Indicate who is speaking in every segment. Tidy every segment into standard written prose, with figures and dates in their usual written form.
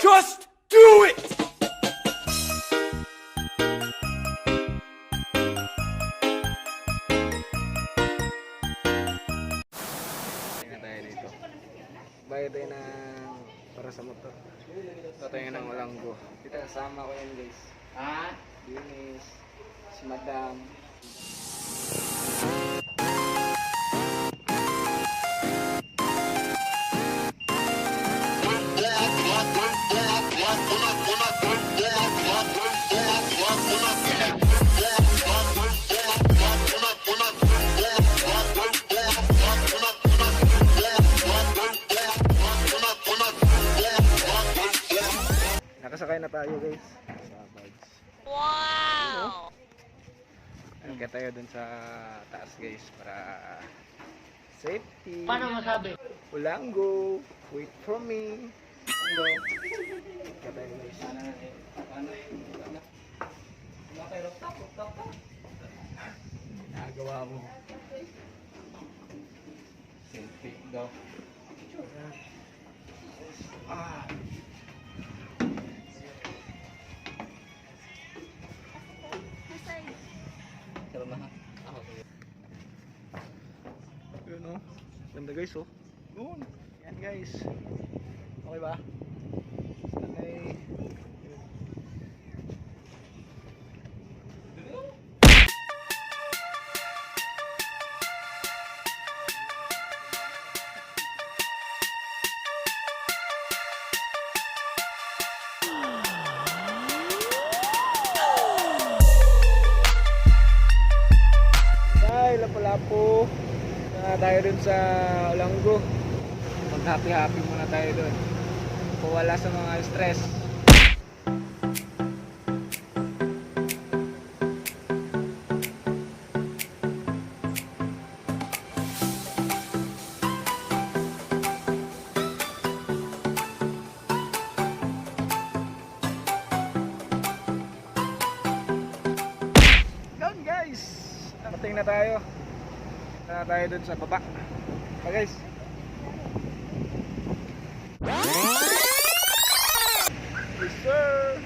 Speaker 1: Just do it!
Speaker 2: Tingnan tayo dito. Bayad tayo ng para sa motor. Ito tayo ng Olango. Dito kasama ko yan guys. Ha? Dinis, si Madam. Nakasakay na tayo guys sa bags. Wow! Kaya tayo dun sa taas guys para safety.
Speaker 3: Paano masabi?
Speaker 2: Olango, wait for me. Olango. Kaya tayo guys. Nagawa mo. Selfie daw. Ah. Yun o. Ganda guys oh. Yun. Yan guys. Okay ba? Okay. Lapu-lapu na tayo dun sa Olango. Mag happy muna tayo dun. Wala sa mga stress. Down guys, nakating na tayo. Na tayo dun sa baba. Okay guys. Yes sir.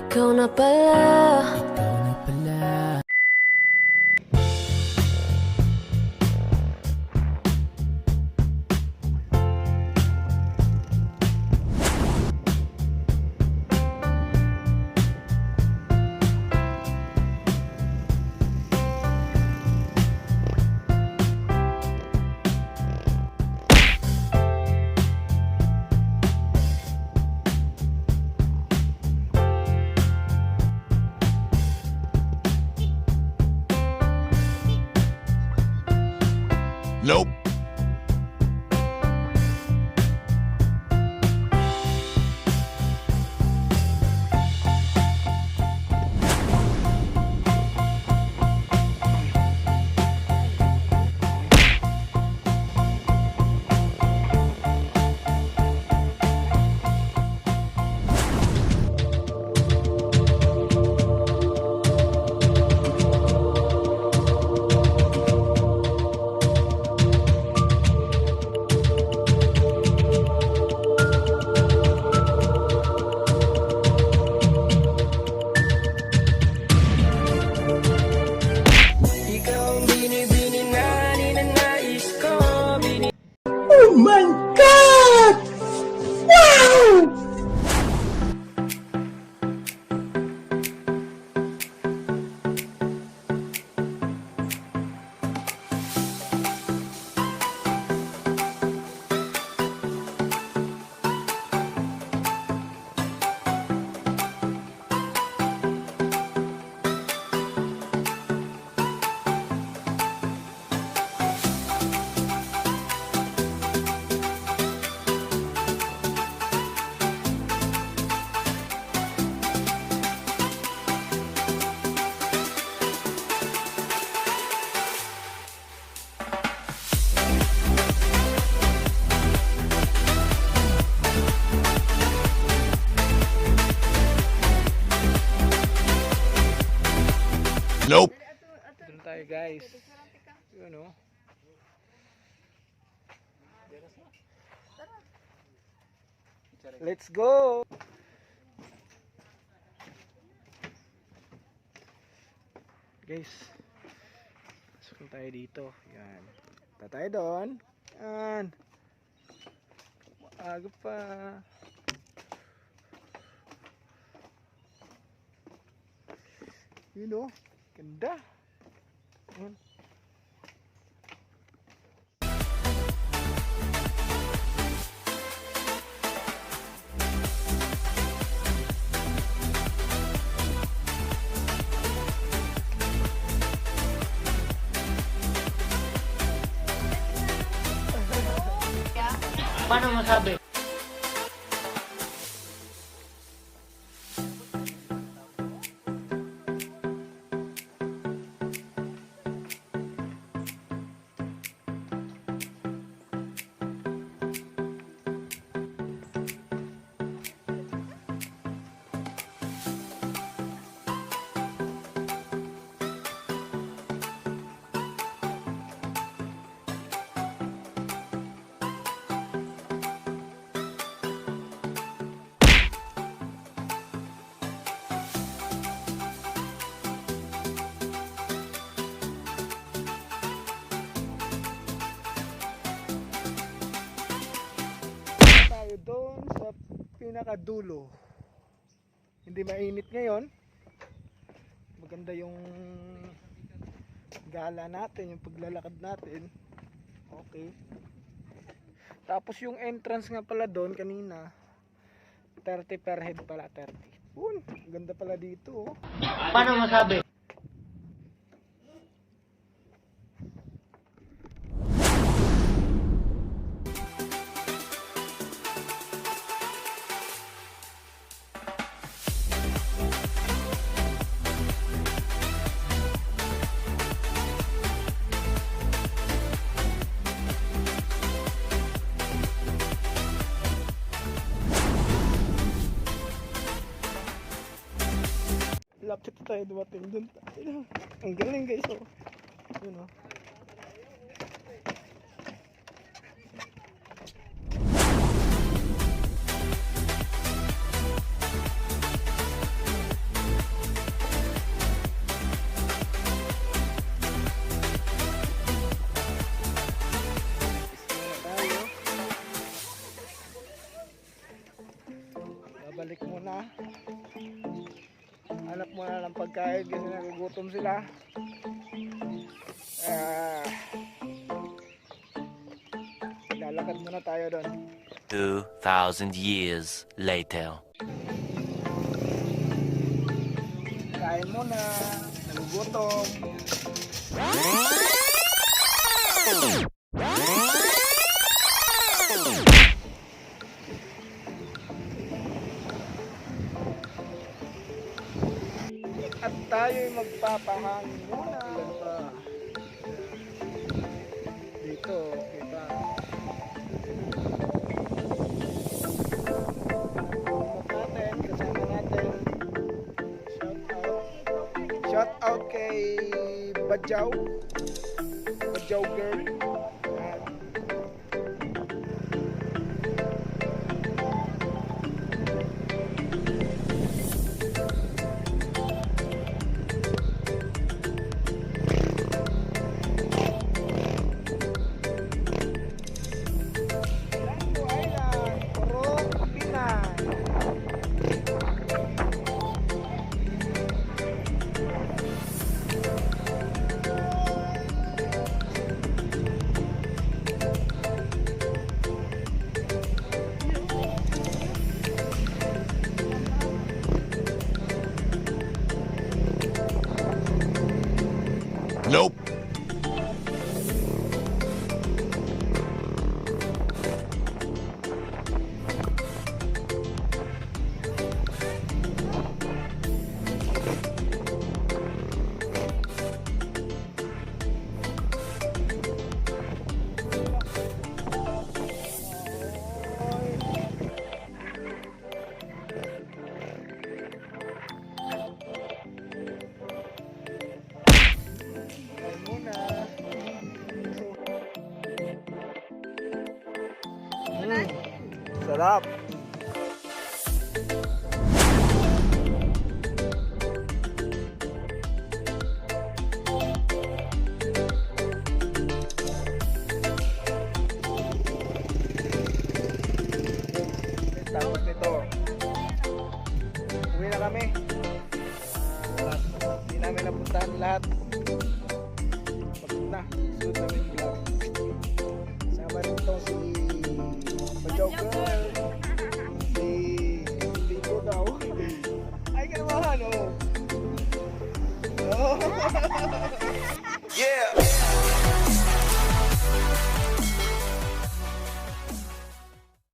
Speaker 4: Ikaw na pala.
Speaker 1: Nope. Nope.
Speaker 2: Doon tayo guys. Yun o. Let's go! Guys, pasok tayo dito. Yan. Punta tayo doon. Yan. Maaga pa. Yun o. Ganda. Yan.
Speaker 3: Paano masabi?
Speaker 2: Doon sa pinakadulo, hindi mainit ngayon, maganda yung gala natin, yung paglalakad natin, okay. Tapos yung entrance nga pala doon kanina 30 per head pala, 30. Ganda pala dito oh.
Speaker 3: Paano masabi?
Speaker 2: Lapit na tayo dumating dun. Ang galing guys oh. Yun oh. Babalik muna. Hanap muna ng pagkain kasi nagugutom sila. Lalakad muna tayo doon.
Speaker 5: 2,000 years later.
Speaker 2: Kain muna. Nagugutom. At tayo'y magpapahangin muna. Ilan pa? Dito, kita. Natin, kasama natin. Shout out kay Badjaw. Badjaw girl.
Speaker 1: Nope.
Speaker 2: Sarap! Tapos nito, uwi na kami. Hindi namin napuntahan lahat. Pagod na, susunod namin vlog. Sama rin ito si Pajoker, si Lito daw. Ay, kanabahan, oh. Oh.